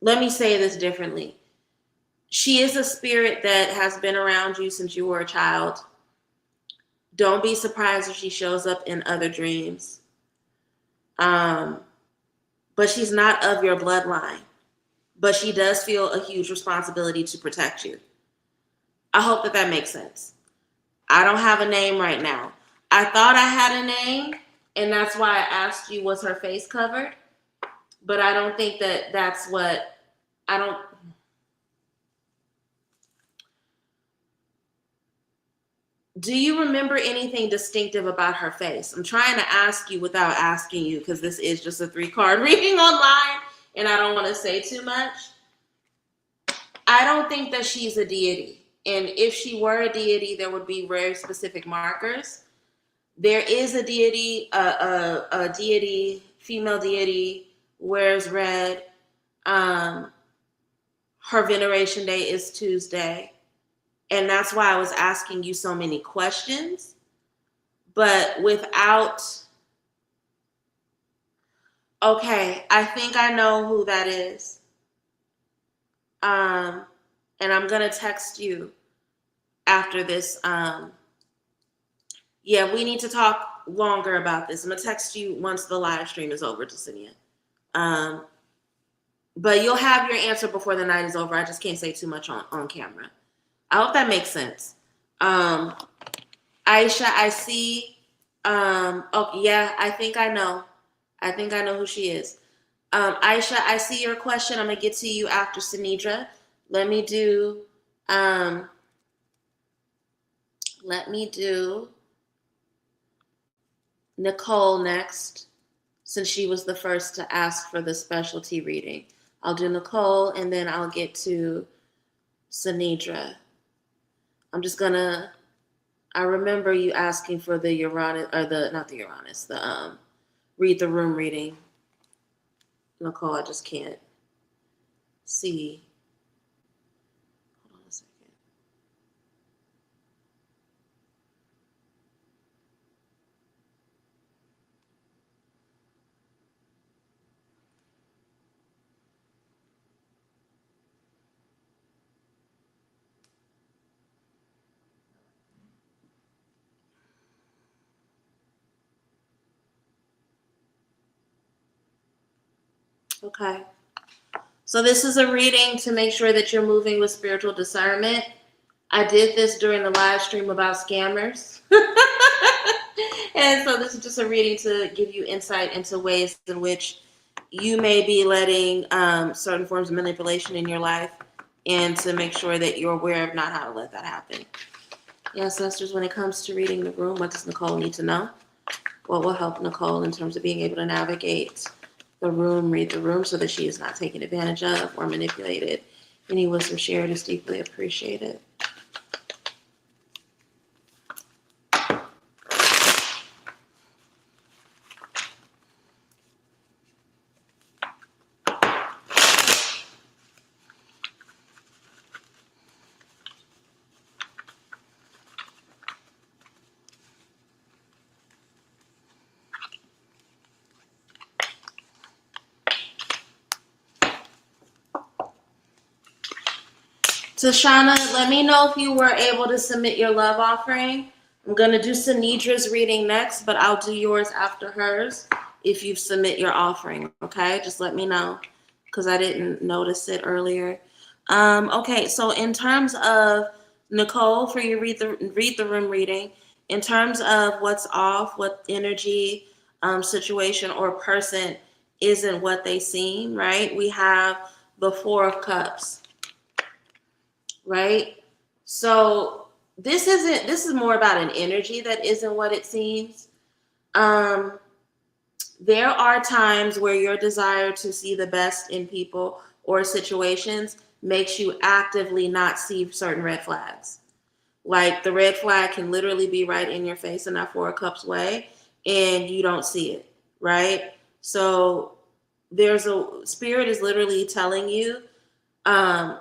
Let me say this differently. She is a spirit that has been around you since you were a child. Don't be surprised if she shows up in other dreams. But she's not of your bloodline. But she does feel a huge responsibility to protect you. I hope that that makes sense. I don't have a name right now. I thought I had a name, and that's why I asked you, was her face covered? But I don't think that that's what, I don't. Do you remember anything distinctive about her face? I'm trying to ask you without asking you because this is just a 3-card reading online and I don't want to say too much. I don't think that she's a deity. And if she were a deity, there would be very specific markers. There is a deity, a deity, female deity, wears red. Her veneration day is Tuesday. And that's why I was asking you so many questions, but without, okay, I think I know who that is. And I'm going to text you. after this. Yeah, we need to talk longer about this. I'm gonna text you once the live stream is over, Jasenia. But you'll have your answer before the night is over. I just can't say too much on camera. I hope that makes sense. Aisha, I see. Oh yeah, I think I know. I think I know who she is. Aisha, I see your question. I'm gonna get to you after Sinidra. Let me do. Let me do Nicole next, since she was the first to ask for the specialty reading. I'll do Nicole, and then I'll get to Sinidra. I'm just gonna. I remember you asking for the Uranus, or the not the Uranus, the read the room reading. Nicole, I just can't see. Hold on a second. Okay. So this is a reading to make sure that you're moving with spiritual discernment. I did this during the live stream about scammers. And so this is just a reading to give you insight into ways in which you may be letting certain forms of manipulation in your life, and to make sure that you're aware of not how to let that happen. Yes, sisters, when it comes to reading the room, what does Nicole need to know? What will help Nicole in terms of being able to navigate the room, read the room, so that she is not taken advantage of or manipulated? Any wisdom shared is deeply appreciated. Tashana, let me know if you were able to submit your love offering. I'm going to do Sanidra's reading next, but I'll do yours after hers if you submit your offering, okay? Just let me know, because I didn't notice it earlier. Okay, so in terms of Nicole, for your read the room reading, in terms of what's off, what energy, situation, or person isn't what they seem, right? We have the Four of Cups. Right? So this is more about an energy that isn't what it seems. There are times where your desire to see the best in people or situations makes you actively not see certain red flags. Like the red flag can literally be right in your face in that Four of Cups way, and you don't see it, right? So spirit is literally telling you,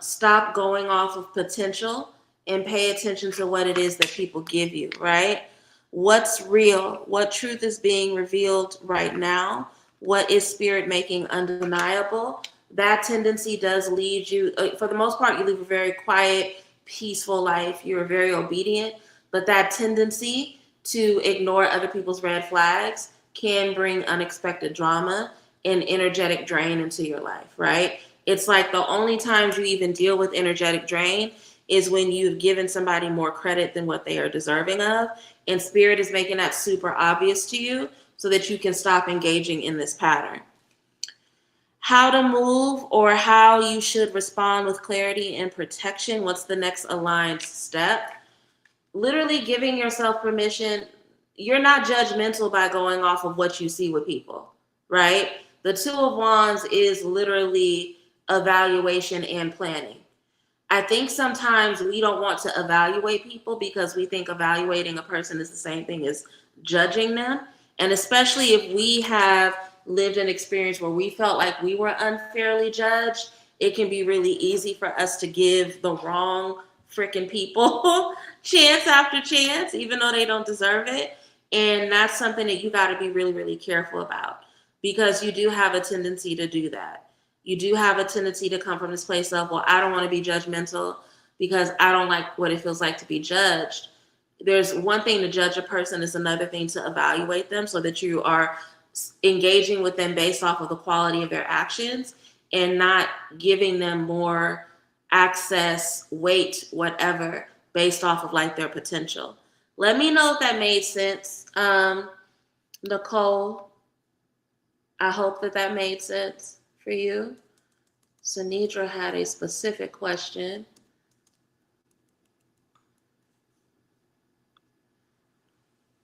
stop going off of potential and pay attention to what it is that people give you, right? What's real? What truth is being revealed right now? What is spirit making undeniable? That tendency does lead you, for the most part, you live a very quiet, peaceful life. You're very obedient, but that tendency to ignore other people's red flags can bring unexpected drama and energetic drain into your life, right? It's like the only times you even deal with energetic drain is when you've given somebody more credit than what they are deserving of. And spirit is making that super obvious to you so that you can stop engaging in this pattern. How to move, or how you should respond with clarity and protection. What's the next aligned step? Literally giving yourself permission. You're not judgmental by going off of what you see with people, right? The Two of Wands is literally evaluation and planning. I think sometimes we don't want to evaluate people because we think evaluating a person is the same thing as judging them. And especially if we have lived an experience where we felt like we were unfairly judged, it can be really easy for us to give the wrong freaking people chance after chance, even though they don't deserve it. And that's something that you got to be really, really careful about, because you do have a tendency to do that. You do have a tendency to come from this place of, well, I don't want to be judgmental. because I don't like what it feels like to be judged. There's one thing to judge a person, it's another thing to evaluate them so that you are engaging with them based off of the quality of their actions and not giving them more access, weight, whatever, based off of like their potential. Let me know if that made sense. Nicole, I hope that that made sense for you. Sanidra had a specific question.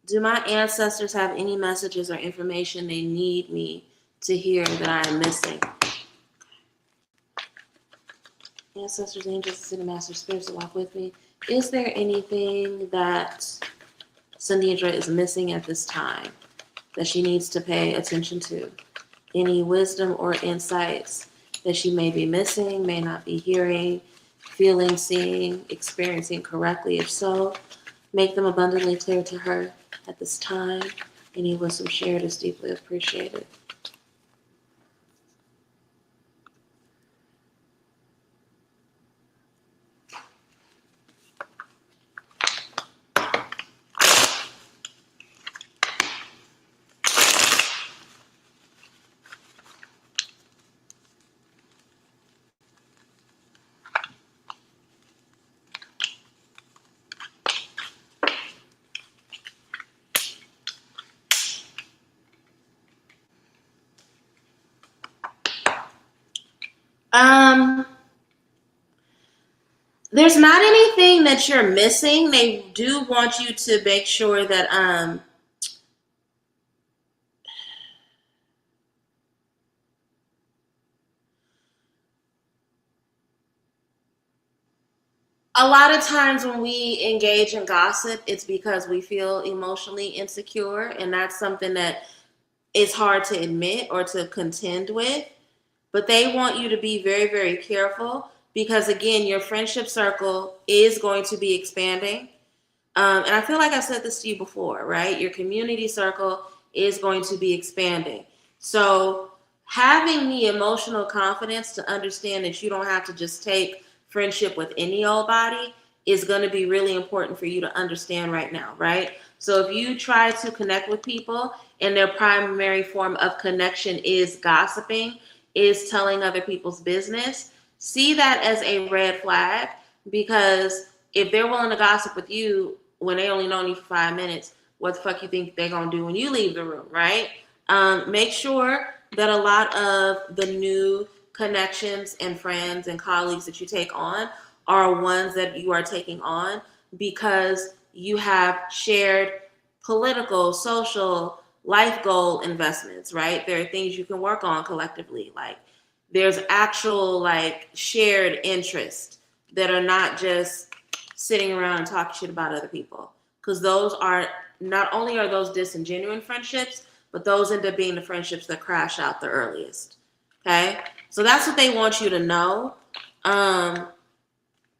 Do my ancestors have any messages or information they need me to hear that I am missing? Ancestors, angels, ascended masters, spirits that walk with me. Is there anything that Sanidra is missing at this time that she needs to pay attention to? Any wisdom or insights that she may be missing, may not be hearing, feeling, seeing, experiencing correctly? If so, make them abundantly clear to her at this time. Any wisdom shared is deeply appreciated. There's not anything that you're missing. They do want you to make sure that a lot of times when we engage in gossip, it's because we feel emotionally insecure, and that's something that is hard to admit or to contend with. But they want you to be very, very careful because, again, your friendship circle is going to be expanding. And I feel like I said this to you before, right? Your community circle is going to be expanding. So having the emotional confidence to understand that you don't have to just take friendship with any old body is going to be really important for you to understand right now, right? So if you try to connect with people and their primary form of connection is gossiping, is telling other people's business, see that as a red flag, because if they're willing to gossip with you when they only known you for 5 minutes, what the fuck you think they're gonna do when you leave the room, right? Make sure that a lot of the new connections and friends and colleagues that you take on are ones that you are taking on because you have shared political, social, life goal investments, right? There are things you can work on collectively. Like there's actual like shared interest that are not just sitting around and talking shit about other people. Because those are, not only are those disingenuous friendships, but those end up being the friendships that crash out the earliest. Okay? So that's what they want you to know.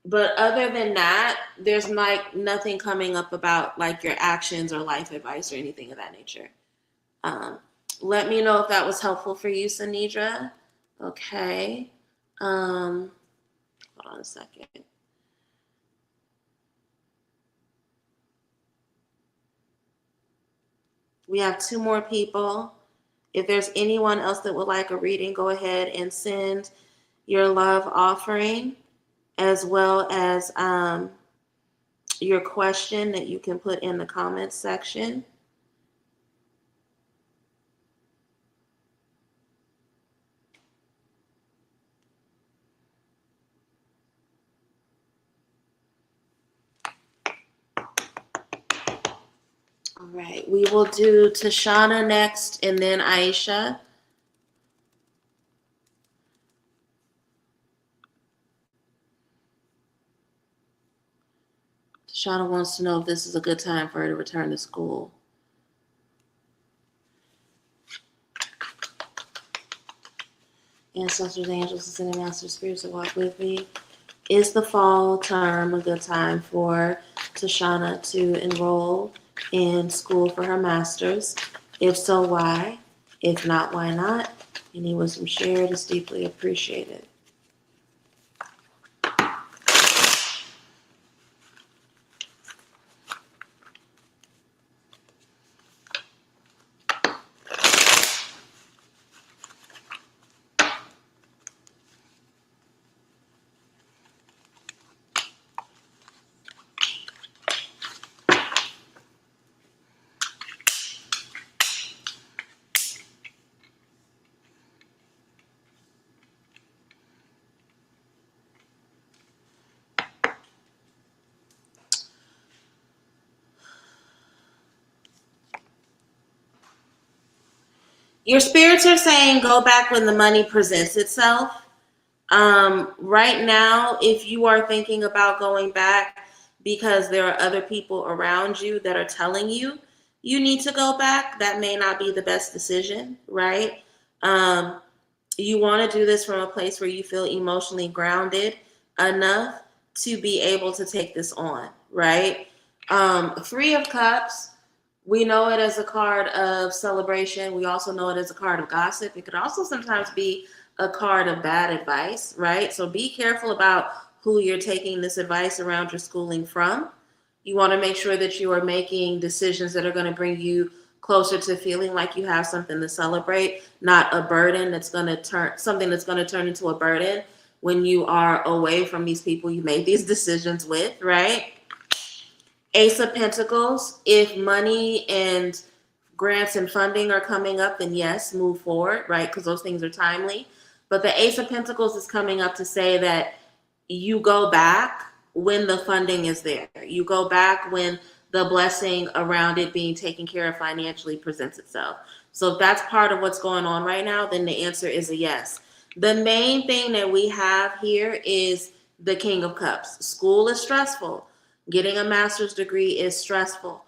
But other than that, there's like nothing coming up about like your actions or life advice or anything of that nature. Let me know if that was helpful for you, Sanidra. Okay. Hold on a second. We have 2 more people. If there's anyone else that would like a reading, go ahead and send your love offering as well as your question that you can put in the comments section. All right, we will do Tashana next and then Aisha. Tashana wants to know if this is a good time for her to return to school. Ancestors, angels, ascended masters, spirits that walk with me. Is the fall term a good time for Tashana to enroll in school for her master's? If so, why? If not, why not? Any wisdom shared is deeply appreciated. Your spirits are saying go back when the money presents itself. Right now, if you are thinking about going back because there are other people around you that are telling you you need to go back, that may not be the best decision, right? Um, you want to do this from a place where you feel emotionally grounded enough to be able to take this on, right? Three of Cups, we know it as a card of celebration. We also know it as a card of gossip. It could also sometimes be a card of bad advice, right? So be careful about who you're taking this advice around your schooling from. You want to make sure that you are making decisions that are going to bring you closer to feeling like you have something to celebrate, not a burden that's going to turn something that's going to turn into a burden when you are away from these people you made these decisions with, right? Ace of Pentacles, if money and grants and funding are coming up, then yes, move forward, right? Because those things are timely. But the Ace of Pentacles is coming up to say that you go back when the funding is there. You go back when the blessing around it being taken care of financially presents itself. So if that's part of what's going on right now, then the answer is a yes. The main thing that we have here is the King of Cups. School is stressful. Getting a master's degree is stressful.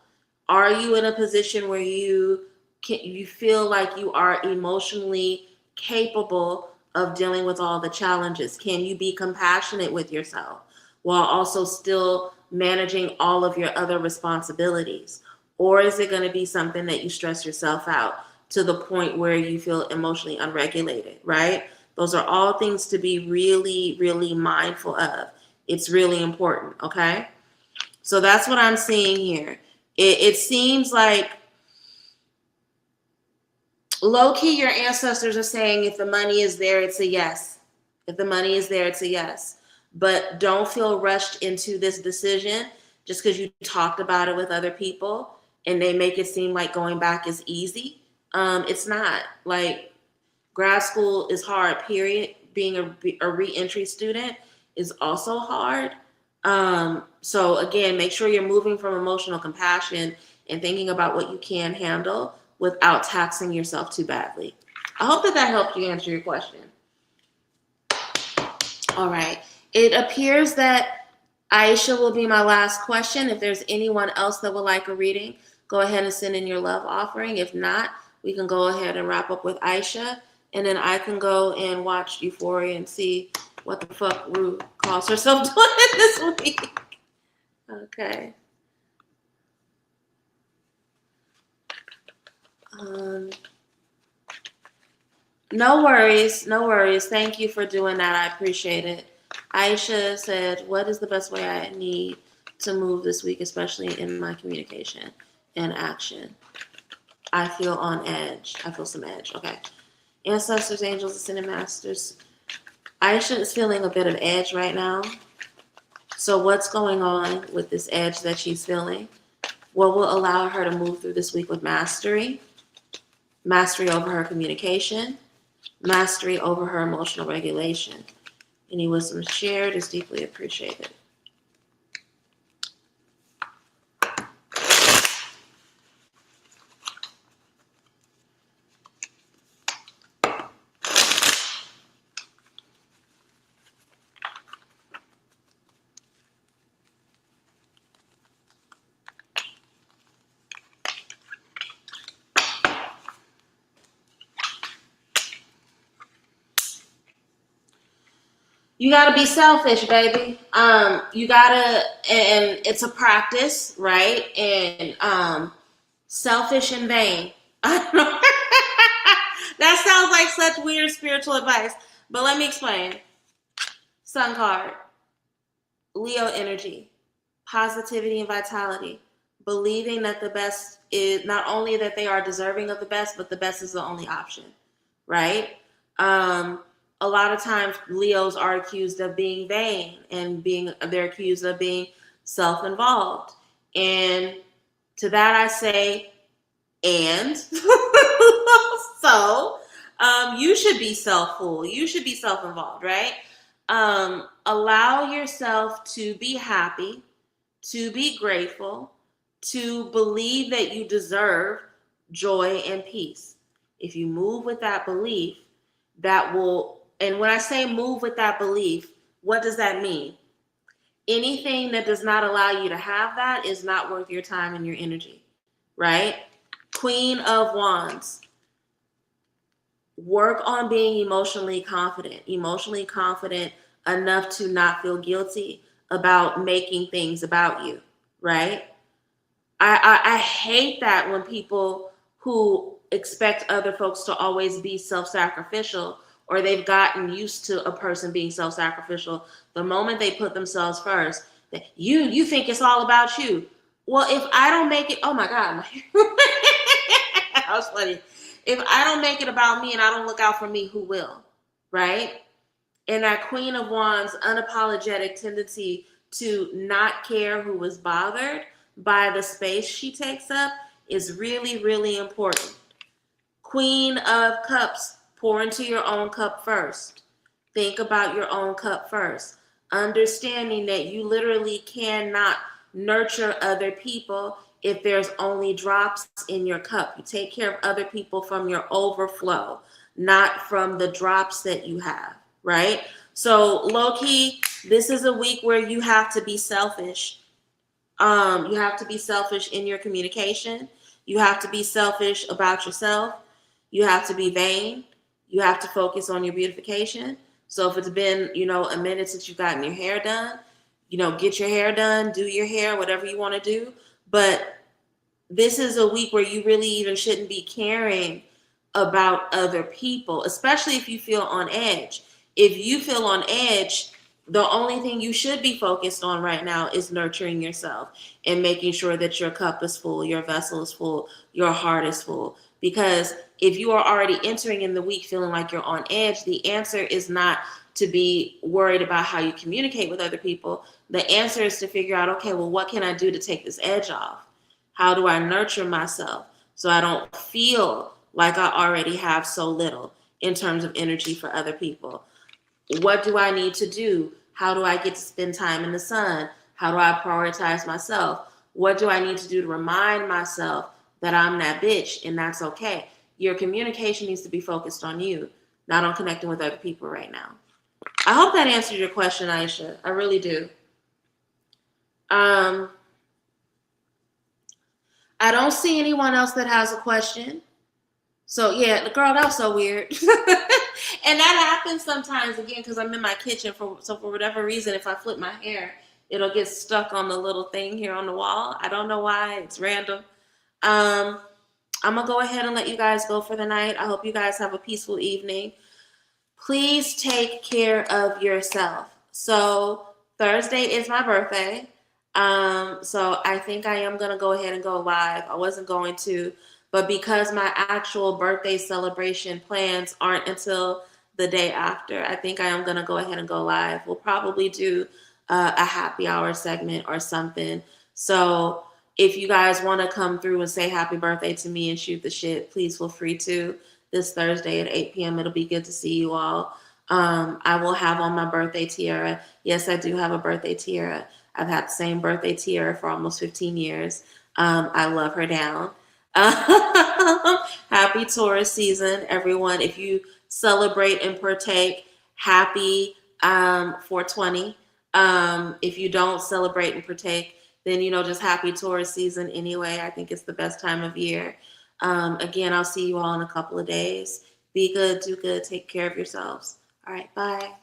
Are you in a position where you feel like you are emotionally capable of dealing with all the challenges? Can you be compassionate with yourself while also still managing all of your other responsibilities? Or is it going to be something that you stress yourself out to the point where you feel emotionally unregulated, right? Those are all things to be really, really mindful of. It's really important, okay? So that's what I'm seeing here. It seems like low key, your ancestors are saying if the money is there, it's a yes. If the money is there, it's a yes. But don't feel rushed into this decision just because you talked about it with other people and they make it seem like going back is easy. It's not. Like, grad school is hard, period. Being a re-entry student is also hard. So again, make sure you're moving from emotional compassion and thinking about what you can handle without taxing yourself too badly. I hope that helped you answer your question. All right. It appears that Aisha will be my last question. If there's anyone else that would like a reading, go ahead and send in your love offering. If not, we can go ahead and wrap up with Aisha. And then I can go and watch Euphoria and see what the fuck Rue calls herself doing this week. Okay. No worries. No worries. Thank you for doing that. I appreciate it. Aisha said, what is the best way I need to move this week, especially in my communication and action? I feel on edge. I feel some edge. Okay. Ancestors, angels, ascended masters. Aisha is feeling a bit of edge right now. So what's going on with this edge that she's feeling? What will allow her to move through this week with mastery? Mastery over her communication, mastery over her emotional regulation. Any wisdom shared is deeply appreciated. You gotta be selfish, baby. You gotta, and it's a practice, right? And selfish and vain. I don't know. That sounds like such weird spiritual advice, but let me explain. Sun card, Leo energy, positivity and vitality, believing that the best is not only that they are deserving of the best, but the best is the only option, right? A lot of times Leos are accused of being vain and they're accused of being self-involved. And to that I say, and so you should be self-full. You should be self-involved, right? Allow yourself to be happy, to be grateful, to believe that you deserve joy and peace. if you move with that belief, that will, and when I say move with that belief, what does that mean? Anything that does not allow you to have that is not worth your time and your energy, right? Queen of Wands. Work on being emotionally confident enough to not feel guilty about making things about you, right? I hate that when people who expect other folks to always be self-sacrificial, or they've gotten used to a person being self-sacrificial, the moment they put themselves first, that you think it's all about you. Well, if I don't make it, oh my God, that was funny. If I don't make it about me and I don't look out for me, who will? Right? And that Queen of Wands unapologetic tendency to not care who was bothered by the space she takes up is really, really important. Queen of Cups, pour into your own cup first. Think about your own cup first. Understanding that you literally cannot nurture other people if there's only drops in your cup. You take care of other people from your overflow, not from the drops that you have, right? So low key, this is a week where you have to be selfish. You have to be selfish in your communication. You have to be selfish about yourself. You have to be vain. You have to focus on your beautification. So if it's been, a minute since you've gotten your hair done, get your hair done, do your hair, whatever you want to do. But this is a week where you really even shouldn't be caring about other people, especially if you feel on edge. If you feel on edge, the only thing you should be focused on right now is nurturing yourself and making sure that your cup is full, your vessel is full, your heart is full. Because if you are already entering in the week feeling like you're on edge, the answer is not to be worried about how you communicate with other people. The answer is to figure out, okay, well, what can I do to take this edge off? How do I nurture myself so I don't feel like I already have so little in terms of energy for other people? What do I need to do? How do I get to spend time in the sun? How do I prioritize myself? What do I need to do to remind myself that I'm that bitch and that's okay? Your communication needs to be focused on you, not on connecting with other people right now. I hope that answered your question, Aisha. I really do. I don't see anyone else that has a question. So yeah, girl, that was so weird. And that happens sometimes again because I'm in my kitchen. So for whatever reason, if I flip my hair, it'll get stuck on the little thing here on the wall. I don't know why. It's random. I'm gonna go ahead and let you guys go for the night. I hope you guys have a peaceful evening. Please take care of yourself. So Thursday is my birthday. So I think I am gonna go ahead and go live. I wasn't going to, but because my actual birthday celebration plans aren't until the day after, I think I am gonna go ahead and go live. We'll probably do a happy hour segment or something. So if you guys want to come through and say happy birthday to me and shoot the shit, please feel free to. This Thursday at 8 p.m. It'll be good to see you all. I will have on my birthday tiara. Yes, I do have a birthday tiara. I've had the same birthday tiara for almost 15 years. I love her down. Happy Taurus season, everyone. If you celebrate and partake, happy 420. If you don't celebrate and partake, then, just happy Taurus season anyway. I think it's the best time of year. Again, I'll see you all in a couple of days. Be good, do good, take care of yourselves. All right, bye.